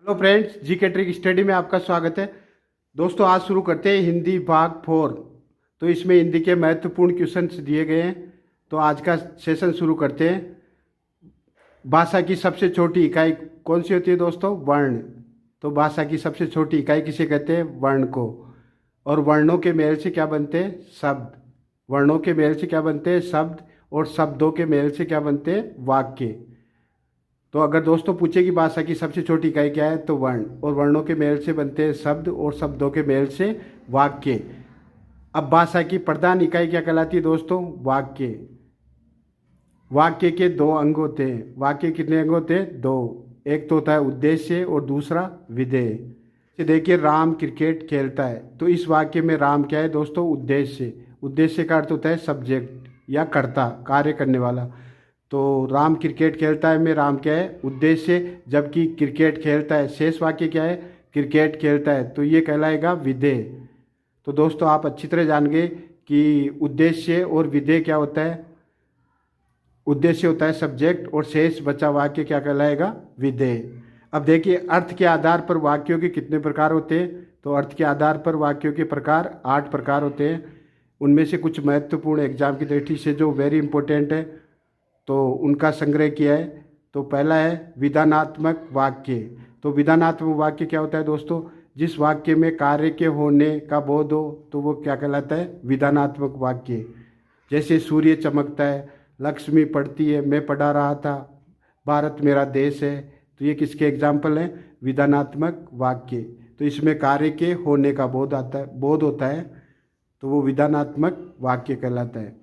Hello friends, जी के trick study में आपका स्वागत है। दोस्तों, आज शुरू करते हैं हिंदी भाग 4। तो इसमें हिंदी के महत्वपूर्ण क्वेश्चंस दिए गए हैं। तो आज का सेशन शुरू करते हैं। भाषा की सबसे छोटी इकाई कौन सी होती है दोस्तों? वर्ण। तो भाषा की सबसे छोटी इकाई किसे कहते हैं? वर्ण को। और वर्णों के मेल से क्या बनते हैं? शब्द। वर्णों के मेल से क्या बनते हैं? शब्द। और शब्दों के मेल से क्या बनते हैं? वाक्य। तो अगर दोस्तों पूछे कि भाषा की सबसे छोटी इकाई क्या है, तो वर्ण। और वर्णों के मेल से बनते हैं शब्द, और शब्दों के मेल से वाक्य। अब भाषा की प्रधान इकाई क्या कहलाती है दोस्तों? वाक्य। वाक्य के दो अंग होते हैं। वाक्य कितने अंग होते हैं? दो। एक तो होता है उद्देश्य और दूसरा विधेय। देखिए, राम क्रिकेट खेलता है। तो इस वाक्य में राम क्या है दोस्तों? उद्देश्य। उद्देश्य का अर्थ होता है सब्जेक्ट या कर्ता, कार्य करने वाला। तो राम क्रिकेट खेलता है में राम क्या है? उद्देश्य। जबकि क्रिकेट खेलता है, शेष वाक्य क्या है? क्रिकेट खेलता है। तो ये कहलाएगा विधेय। तो दोस्तों, आप अच्छी तरह जान गए कि उद्देश्य और विधेय क्या होता है। उद्देश्य होता है सब्जेक्ट, और शेष बचा वाक्य क्या कहलाएगा? विधेय। अब देखिए, अर्थ के आधार पर वाक्यों के कितने प्रकार होते हैं? तो अर्थ के आधार पर वाक्यों के प्रकार 8 प्रकार होते हैं। उनमें से कुछ महत्वपूर्ण एग्जाम की दृष्टि से जो वेरी इंपॉर्टेंट है, तो उनका संग्रह किया है। तो पहला है विधानात्मक वाक्य। तो विधानात्मक वाक्य क्या होता है दोस्तों? जिस वाक्य में कार्य के होने का बोध हो, तो वो क्या कहलाता है? विधानात्मक वाक्य। जैसे सूर्य चमकता है, लक्ष्मी पढ़ती है, मैं पढ़ा रहा था, भारत मेरा देश है। तो ये किसके एग्जाम्पल हैं? विधानात्मक वाक्य। तो इसमें कार्य के होने का बोध आता है, बोध होता है, तो वो विधानात्मक वाक्य कहलाता है।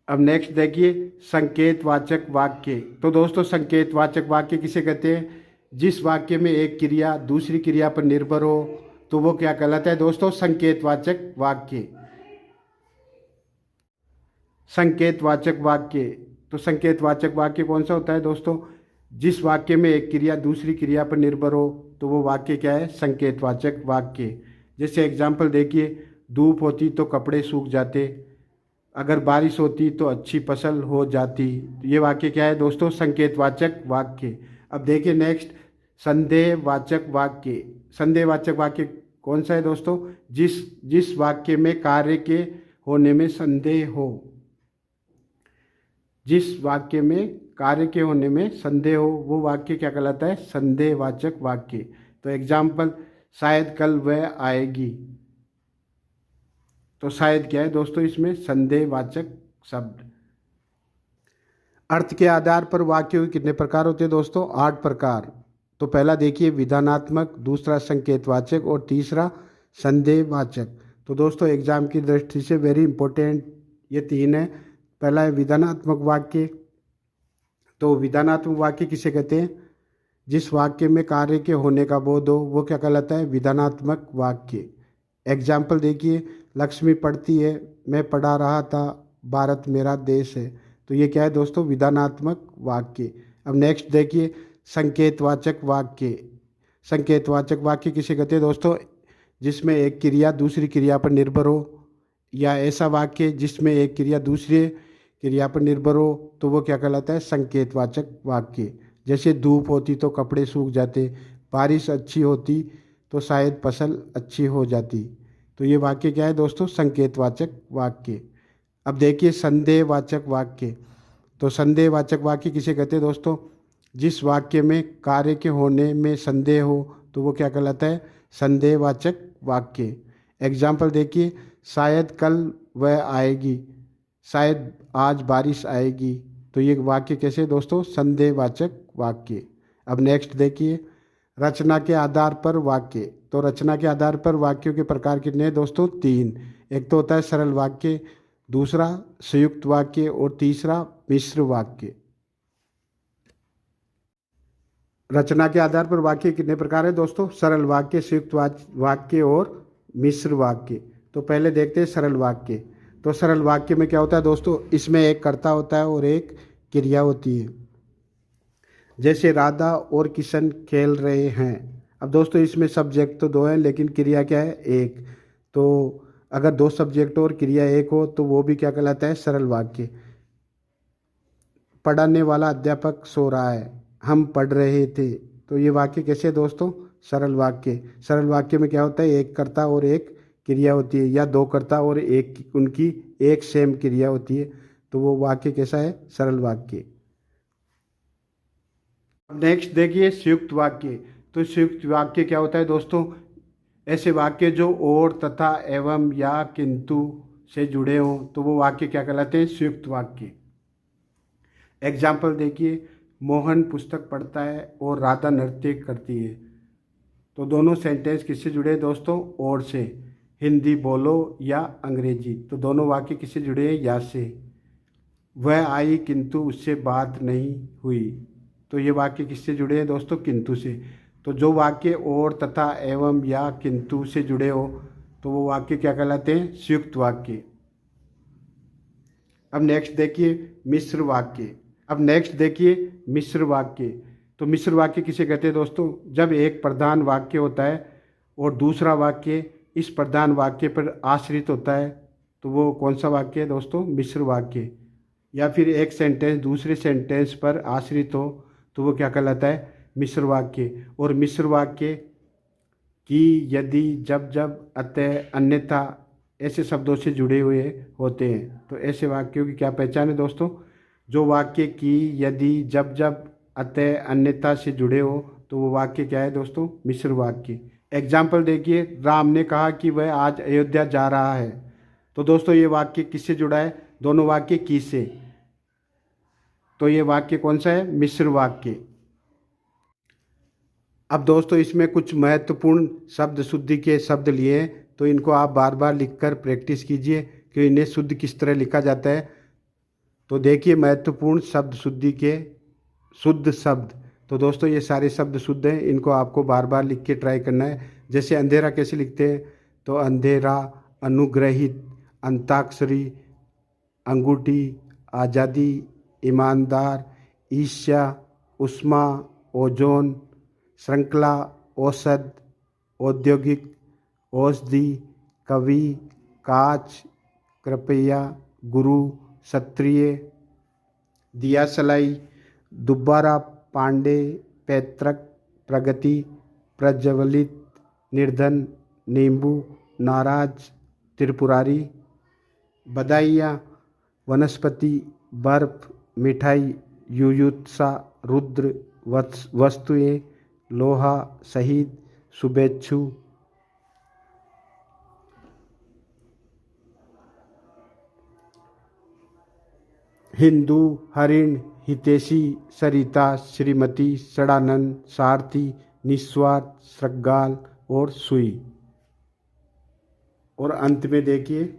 अब नेक्स्ट देखिए, संकेतवाचक वाक्य। तो दोस्तों, संकेतवाचक वाक्य किसे कहते हैं? जिस वाक्य में एक क्रिया दूसरी क्रिया पर निर्भर हो, तो वो क्या कहलाता है दोस्तों? संकेतवाचक वाक्य। संकेतवाचक वाक्य। तो संकेतवाचक वाक्य कौन सा होता है दोस्तों? जिस वाक्य में एक क्रिया दूसरी क्रिया पर निर्भर हो, तो वो वाक्य क्या है? संकेतवाचक वाक्य। जैसे एग्जाम्पल देखिए, धूप होती तो कपड़े सूख जाते, अगर बारिश होती तो अच्छी फसल हो जाती। ये वाक्य क्या है दोस्तों? संकेतवाचक वाक्य। अब देखिए नेक्स्ट, संदेहवाचक वाक्य। संदेहवाचक वाक्य कौन सा है दोस्तों? जिस जिस वाक्य में कार्य के होने में संदेह हो। जिस वाक्य में कार्य के होने में संदेह हो, वो वाक्य क्या कहलाता है? संदेहवाचक वाक्य। तो एग्जाम्पल, शायद कल वह आएगी। तो शायद क्या है दोस्तों? इसमें संदेहवाचक शब्द। अर्थ के आधार पर वाक्यों के कितने प्रकार होते हैं दोस्तों? 8 प्रकार। तो पहला देखिए विधानात्मक, दूसरा संकेतवाचक, और तीसरा संदेहवाचक। तो दोस्तों, एग्जाम की दृष्टि से वेरी इंपॉर्टेंट ये 3 है। पहला है विधानात्मक वाक्य। तो विधानात्मक वाक्य किसे कहते हैं? जिस वाक्य में कार्य के होने का बोध हो, वो क्या कहलाता है? विधानात्मक वाक्य। एग्जाम्पल देखिए, लक्ष्मी पढ़ती है, मैं पढ़ा रहा था, भारत मेरा देश है। तो ये क्या है दोस्तों? विधानात्मक वाक्य। अब नेक्स्ट देखिए, संकेतवाचक वाक्य। संकेतवाचक वाक्य किसे कहते हैं दोस्तों? जिसमें एक क्रिया दूसरी क्रिया पर निर्भर हो, या ऐसा वाक्य जिसमें एक क्रिया दूसरी क्रिया पर निर्भर हो, तो वो क्या कहलाता है? संकेतवाचक वाक्य। जैसे धूप होती तो कपड़े सूख जाते, बारिश अच्छी होती तो शायद फसल अच्छी हो जाती। तो ये वाक्य क्या है दोस्तों? संकेतवाचक वाक्य। अब देखिए संदेहवाचक वाक्य। तो संदेहवाचक वाक्य किसे कहते हैं दोस्तों? जिस वाक्य में कार्य के होने में संदेह हो, तो वो क्या कहलाता है? संदेहवाचक वाक्य। एग्जाम्पल देखिए, शायद कल वह आएगी, शायद आज बारिश आएगी। तो ये वाक्य कैसे है दोस्तों? संदेहवाचक वाक्य। अब नेक्स्ट देखिए, रचना के आधार पर वाक्य। तो रचना के आधार पर वाक्यों के प्रकार कितने हैं दोस्तों? 3। एक तो होता है सरल वाक्य, दूसरा संयुक्त वाक्य, और तीसरा मिश्र वाक्य। रचना के आधार पर वाक्य कितने प्रकार है दोस्तों? सरल वाक्य, संयुक्त वाक्य, और मिश्र वाक्य। तो पहले देखते हैं सरल वाक्य। तो सरल वाक्य में क्या होता है दोस्तों? इसमें एक कर्ता होता है और एक क्रिया होती है। जैसे राधा और किशन खेल रहे हैं। अब दोस्तों, इसमें सब्जेक्ट तो 2 हैं, लेकिन क्रिया क्या है? एक। तो अगर 2 सब्जेक्ट और क्रिया एक हो, तो वो भी क्या कहलाता है? सरल वाक्य। पढ़ाने वाला अध्यापक सो रहा है, हम पढ़ रहे थे। तो ये वाक्य कैसे है दोस्तों? सरल वाक्य। सरल वाक्य में क्या होता है? एक कर्ता और एक क्रिया होती है, या दो कर्ता और एक उनकी एक सेम क्रिया होती है, तो वो वाक्य कैसा है? सरल वाक्य। अब नेक्स्ट देखिए संयुक्त वाक्य। तो संयुक्त वाक्य क्या होता है दोस्तों? ऐसे वाक्य जो और, तथा, एवं या किंतु से जुड़े हों, तो वो वाक्य क्या कहलाते हैं? संयुक्त वाक्य। एग्जाम्पल देखिए, मोहन पुस्तक पढ़ता है और राधा नृत्य करती है। तो दोनों सेंटेंस किससे जुड़े हैं दोस्तों? और से। हिंदी बोलो या अंग्रेजी, तो दोनों वाक्य किससे जुड़े हैं? या से। वह आई किंतु उससे बात नहीं हुई, तो ये वाक्य किससे जुड़े हैं दोस्तों? किंतु से। तो जो वाक्य और, तथा, एवं या किंतु से जुड़े हो, तो वो वाक्य क्या कहलाते हैं? संयुक्त वाक्य। अब नेक्स्ट देखिए मिश्र वाक्य। अब नेक्स्ट देखिए मिश्र वाक्य। तो मिश्र वाक्य किसे कहते हैं दोस्तों? जब एक प्रधान वाक्य होता है और दूसरा वाक्य इस प्रधान वाक्य पर आश्रित होता है, तो वो कौन सा वाक्य है दोस्तों? मिश्र वाक्य। या फिर एक सेंटेंस दूसरे सेंटेंस पर आश्रित हो, तो वो क्या कहलाता है? मिश्र वाक्य। और मिश्र वाक्य कि, यदि, जब जब, अतः, अन्यथा ऐसे शब्दों से जुड़े हुए होते हैं। तो ऐसे वाक्यों की क्या पहचान है दोस्तों? जो वाक्य की, यदि, जब जब, अतः, अन्यथा से जुड़े हो, तो वो वाक्य क्या है दोस्तों? मिश्र वाक्य। एग्जाम्पल देखिए, राम ने कहा कि वह आज अयोध्या जा रहा है। तो दोस्तों ये वाक्य किससे जुड़ा है? दोनों वाक्य की से। तो ये वाक्य कौन सा है? मिश्र वाक्य। अब दोस्तों इसमें कुछ महत्वपूर्ण शब्द शुद्धि के शब्द लिए हैं, तो इनको आप बार बार लिखकर प्रैक्टिस कीजिए कि इन्हें शुद्ध किस तरह लिखा जाता है। तो देखिए महत्वपूर्ण शब्द शुद्धि के शुद्ध शब्द। तो दोस्तों ये सारे शब्द शुद्ध हैं, इनको आपको बार बार लिख के ट्राई करना है। जैसे अंधेरा कैसे लिखते हैं? तो अंधेरा, अनुग्रहित, अंताक्षरी, अंगूठी, आज़ादी, ईमानदार, ईर्ष्या, उष्मा, ओजोन, श्रृंखला, औषध, औद्योगिक, औषधि, कवि, काच, कृपया, गुरु, क्षत्रिय, दिया सलाई, दुब्बारा, पांडे, पैतृक, प्रगति, प्रज्वलित, निर्धन, नींबू, नाराज, त्रिपुरारी, बधाइयाँ, वनस्पति, बर्फ, मिठाई, युयुत्सा, रुद्र, वस्तुएं, लोहा, शहीद, शुभेच्छु। हिंदू, हरिण, हितैषी, सरिता, श्रीमती, षडानंद, सारथी, निस्वार्थ, श्रृगाल और सुई। और अंत में देखिए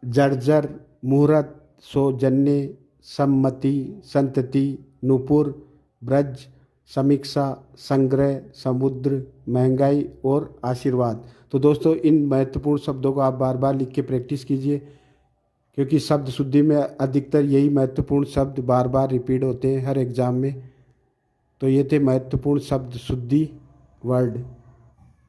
जर्जर, मुहूर्त, सौजन्य, सम्मति, संतति, नुपुर, ब्रज, समीक्षा, संग्रह, समुद्र, महंगाई और आशीर्वाद। तो दोस्तों इन महत्वपूर्ण शब्दों को आप बार बार लिख के प्रैक्टिस कीजिए, क्योंकि शब्द शुद्धि में अधिकतर यही महत्वपूर्ण शब्द बार बार रिपीट होते हैं हर एग्जाम में। तो ये थे महत्वपूर्ण शब्द शुद्धि वर्ड।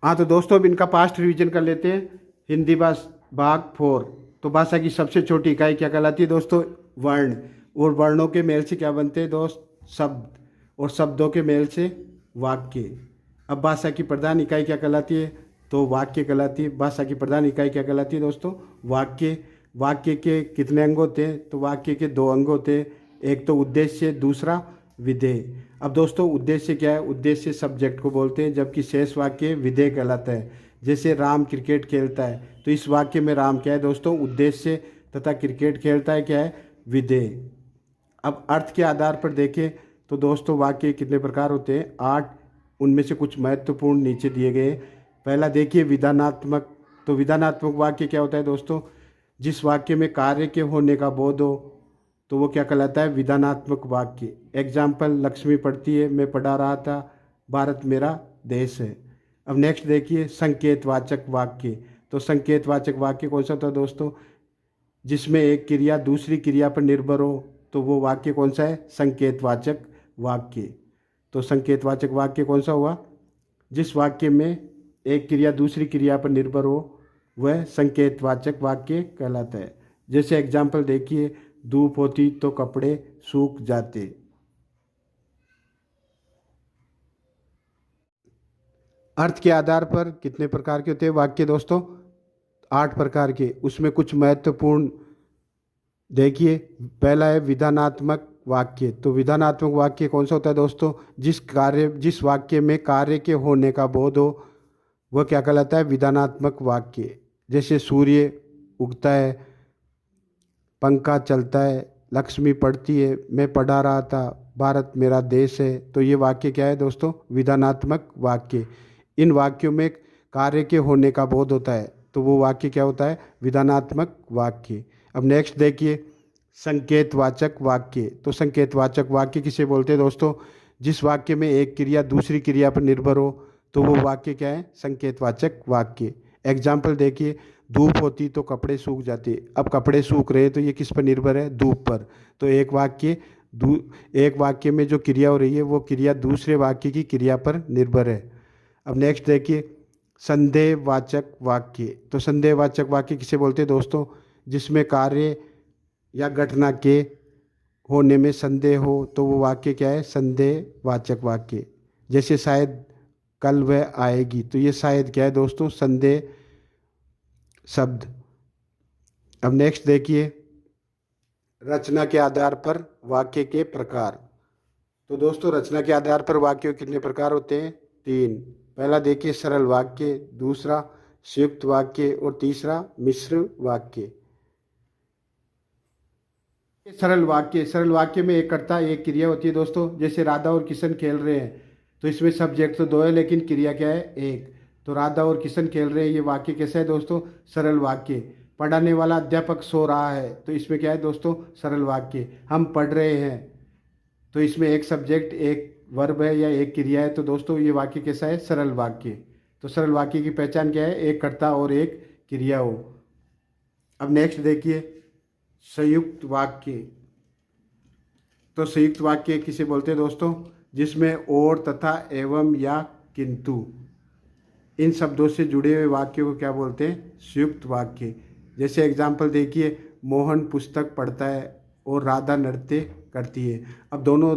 हाँ तो दोस्तों अब इनका पास्ट रिवीजन कर लेते हैं। हिंदी भाग 4। तो भाषा की सबसे छोटी इकाई क्या कहलाती है दोस्तों? वर्ण। और वर्णों के मेल से क्या बनते हैं दोस्त? शब्द। और शब्दों के मेल से वाक्य। अब भाषा की प्रधान इकाई क्या कहलाती है? तो वाक्य कहलाती है। भाषा की प्रधान इकाई क्या कहलाती है दोस्तों? वाक्य। वाक्य के कितने अंग होते हैं? तो वाक्य के 2 अंग होते हैं, एक तो उद्देश्य, दूसरा विधेय। अब दोस्तों उद्देश्य क्या है? उद्देश्य सब्जेक्ट को बोलते हैं, जबकि शेष वाक्य विधेय कहलाता है। जैसे राम क्रिकेट खेलता है, तो इस वाक्य में राम क्या है दोस्तों? उद्देश्य, तथा क्रिकेट खेलता है क्या है? विधेय। अब अर्थ के आधार पर देखें तो दोस्तों वाक्य कितने प्रकार होते हैं? 8। उनमें से कुछ महत्वपूर्ण नीचे दिए गए। पहला देखिए विधानात्मक। तो विधानात्मक वाक्य क्या होता है दोस्तों? जिस वाक्य में कार्य के होने का बोध हो, तो वो क्या कहलाता है? विधानात्मक वाक्य। एग्जाम्पल, लक्ष्मी पढ़ती है, मैं पढ़ा रहा था, भारत मेरा देश है। अब नेक्स्ट देखिए संकेतवाचक वाक्य। तो संकेतवाचक वाक्य कौन सा था दोस्तों? जिसमें एक क्रिया दूसरी क्रिया पर निर्भर हो, तो वो वाक्य कौन सा है? संकेतवाचक वाक्य। तो संकेतवाचक वाक्य कौन सा हुआ? जिस वाक्य में एक क्रिया दूसरी क्रिया पर निर्भर हो, वह संकेतवाचक वाक्य कहलाता है। जैसे एग्जाम्पल देखिए, धूप होती तो कपड़े सूख जाते। अर्थ के आधार पर कितने प्रकार के होते हैं वाक्य दोस्तों? 8 प्रकार के। उसमें कुछ महत्वपूर्ण देखिए। पहला है विधानात्मक वाक्य। तो विधानात्मक वाक्य कौन सा होता है दोस्तों? जिस वाक्य में कार्य के होने का बोध हो वह क्या कहलाता है? विधानात्मक वाक्य। जैसे सूर्य उगता है, पंखा चलता है, लक्ष्मी पढ़ती है, मैं पढ़ा रहा था, भारत मेरा देश है। तो ये वाक्य क्या है दोस्तों? विधानात्मक वाक्य। इन वाक्यों में कार्य के होने का बोध होता है, तो वो वाक्य क्या होता है? विधानात्मक वाक्य। अब नेक्स्ट देखिए, संकेतवाचक वाक्य। तो संकेतवाचक वाक्य किसे बोलते हैं दोस्तों? जिस वाक्य में एक क्रिया दूसरी क्रिया पर निर्भर हो तो वो वाक्य क्या है? संकेतवाचक वाक्य। एग्जाम्पल देखिए, धूप होती तो कपड़े सूख जाते। अब कपड़े सूख रहे तो ये किस पर निर्भर है? धूप पर। तो एक वाक्य में जो क्रिया हो रही है वो क्रिया दूसरे वाक्य की क्रिया पर निर्भर है। अब नेक्स्ट देखिए, संदेहवाचक वाक्य। तो संदेहवाचक वाक्य किसे बोलते हैं दोस्तों? जिसमें कार्य या घटना के होने में संदेह हो तो वो वाक्य क्या है? संदेहवाचक वाक्य। जैसे शायद कल वह आएगी, तो ये शायद क्या है दोस्तों? संदेह शब्द। अब नेक्स्ट देखिए, रचना के आधार पर वाक्य के प्रकार। तो दोस्तों रचना के आधार पर वाक्य कितने प्रकार होते हैं? 3। पहला देखिए सरल वाक्य, दूसरा संयुक्त वाक्य और तीसरा मिश्र वाक्य। सरल वाक्य में एक कर्ता एक क्रिया होती है दोस्तों। जैसे राधा और किशन खेल रहे हैं, तो इसमें सब्जेक्ट तो 2 है लेकिन क्रिया क्या है? एक। तो राधा और किशन खेल रहे हैं, ये वाक्य कैसा है दोस्तों? सरल वाक्य। पढ़ाने वाला अध्यापक सो रहा है, तो इसमें क्या है दोस्तों? सरल वाक्य। हम पढ़ रहे हैं, तो इसमें एक सब्जेक्ट एक वर्ब है या एक क्रिया है, तो दोस्तों ये वाक्य कैसा है? सरल वाक्य। तो सरल वाक्य की पहचान क्या है? एक कर्ता और एक क्रिया हो। अब नेक्स्ट देखिए, संयुक्त वाक्य। तो संयुक्त वाक्य किसे बोलते हैं दोस्तों? जिसमें और, तथा, एवं या किंतु इन शब्दों से जुड़े हुए वाक्य को क्या बोलते हैं? संयुक्त वाक्य। जैसे एग्जाम्पल देखिए, मोहन पुस्तक पढ़ता है और राधा नृत्य करती है। अब दोनों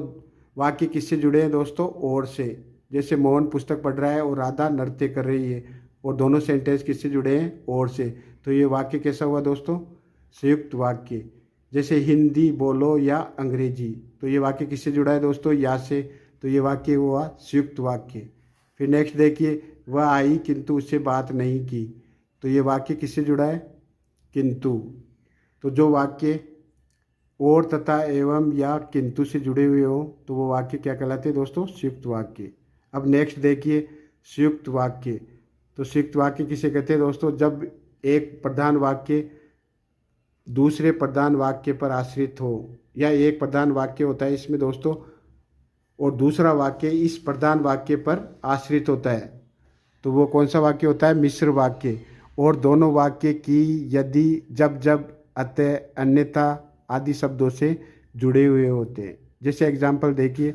वाक्य किससे जुड़े हैं दोस्तों? और से। जैसे मोहन पुस्तक पढ़ रहा है और राधा नृत्य कर रही है, और दोनों सेंटेंस किससे जुड़े हैं? और से। तो ये वाक्य कैसा हुआ दोस्तों? संयुक्त वाक्य। जैसे हिंदी बोलो या अंग्रेजी, तो ये वाक्य किससे जुड़ा है दोस्तों? या से। तो ये वाक्य हुआ संयुक्त वाक्य। फिर नेक्स्ट देखिए, वह आई किंतु उससे बात नहीं की, तो ये वाक्य किससे जुड़ा है? किंतु। तो जो वाक्य और, तथा, एवं या किंतु से जुड़े हुए हो तो वो वाक्य क्या कहलाते हैं दोस्तों? संयुक्त वाक्य। अब नेक्स्ट देखिए, संयुक्त वाक्य। तो संयुक्त वाक्य किसे कहते हैं दोस्तों? जब एक प्रधान वाक्य दूसरे प्रधान वाक्य पर आश्रित हो, या एक प्रधान वाक्य होता है इसमें दोस्तों और दूसरा वाक्य इस प्रधान वाक्य पर आश्रित होता है, तो वो कौन सा वाक्य होता है? मिश्र वाक्य। और दोनों वाक्य की, यदि, जब जब, अतः, अन्यथा आदि शब्दों से जुड़े हुए होते हैं। जैसे एग्जाम्पल देखिए,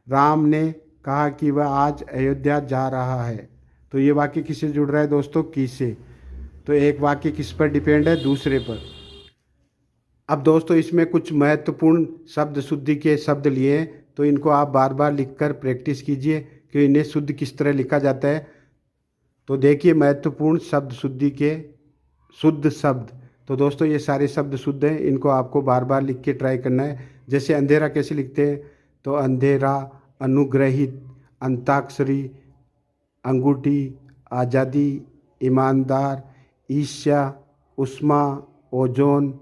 राम ने कहा कि वह आज अयोध्या जा रहा है, तो ये वाक्य किससे जुड़ रहा है दोस्तों? की से। तो एक वाक्य किस पर डिपेंड है? दूसरे पर। अब दोस्तों इसमें कुछ महत्वपूर्ण शब्द शुद्धि के शब्द लिए हैं, तो इनको आप बार बार लिखकर प्रैक्टिस कीजिए कि इन्हें शुद्ध किस तरह लिखा जाता है। तो देखिए, महत्वपूर्ण शब्द शुद्धि के शुद्ध शब्द। तो दोस्तों ये सारे शब्द शुद्ध हैं, इनको आपको बार बार लिख के ट्राई करना है। जैसे अंधेरा कैसे लिखते हैं? तो अंधेरा, अनुग्रहित, अंताक्षरी, अंगूठी, आज़ादी, ईमानदार, ईर्ष्या, उष्मा, ओजोन,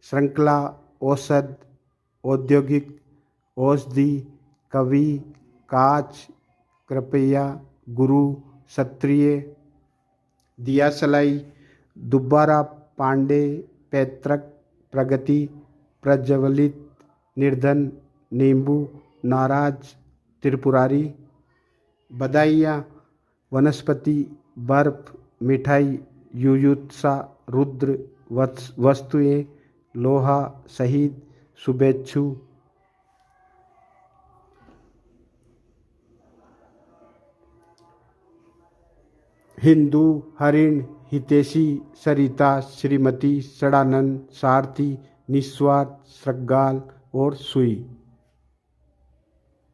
श्रृंखला, औषध, औद्योगिक, औषधि, कवि, काच, कृपया, गुरु, क्षत्रिय, दियासलाई, दुब्बारा, पांडे, पैतृक, प्रगति, प्रज्वलित, निर्धन, नींबू, नाराज, त्रिपुरारी, बधाइयाँ, वनस्पति, बर्फ, मिठाई, युयुत्सा, रुद्र, वस्तुएं, लोहा, शहीद, शुभेच्छु। हिंदू, हरिण, हितैषी, सरिता, श्रीमती, षडानंद, सारथी, निस्वार्थ, श्रृगाल और सुई।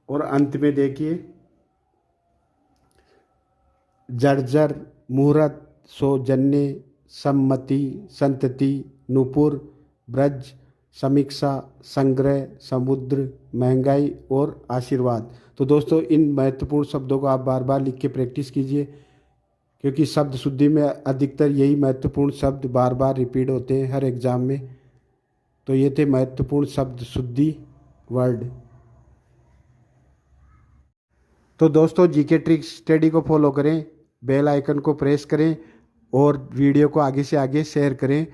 और अंत में देखिए, जर्जर, मुहूर्त, सौजन्य, सम्मति, संतति, नुपुर, ब्रज, समीक्षा, संग्रह, समुद्र, महंगाई और आशीर्वाद। तो दोस्तों इन महत्वपूर्ण शब्दों को आप बार बार लिख के प्रैक्टिस कीजिए, क्योंकि शब्द शुद्धि में अधिकतर यही महत्वपूर्ण शब्द बार बार रिपीट होते हैं हर एग्ज़ाम में। तो ये थे महत्वपूर्ण शब्द शुद्धि वर्ड। तो दोस्तों जीके ट्रिक स्टडी को फॉलो करें, बेल आइकन को प्रेस करें और वीडियो को आगे से आगे शेयर करें।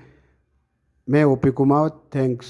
मैं ओपी कुमार, थैंक्स।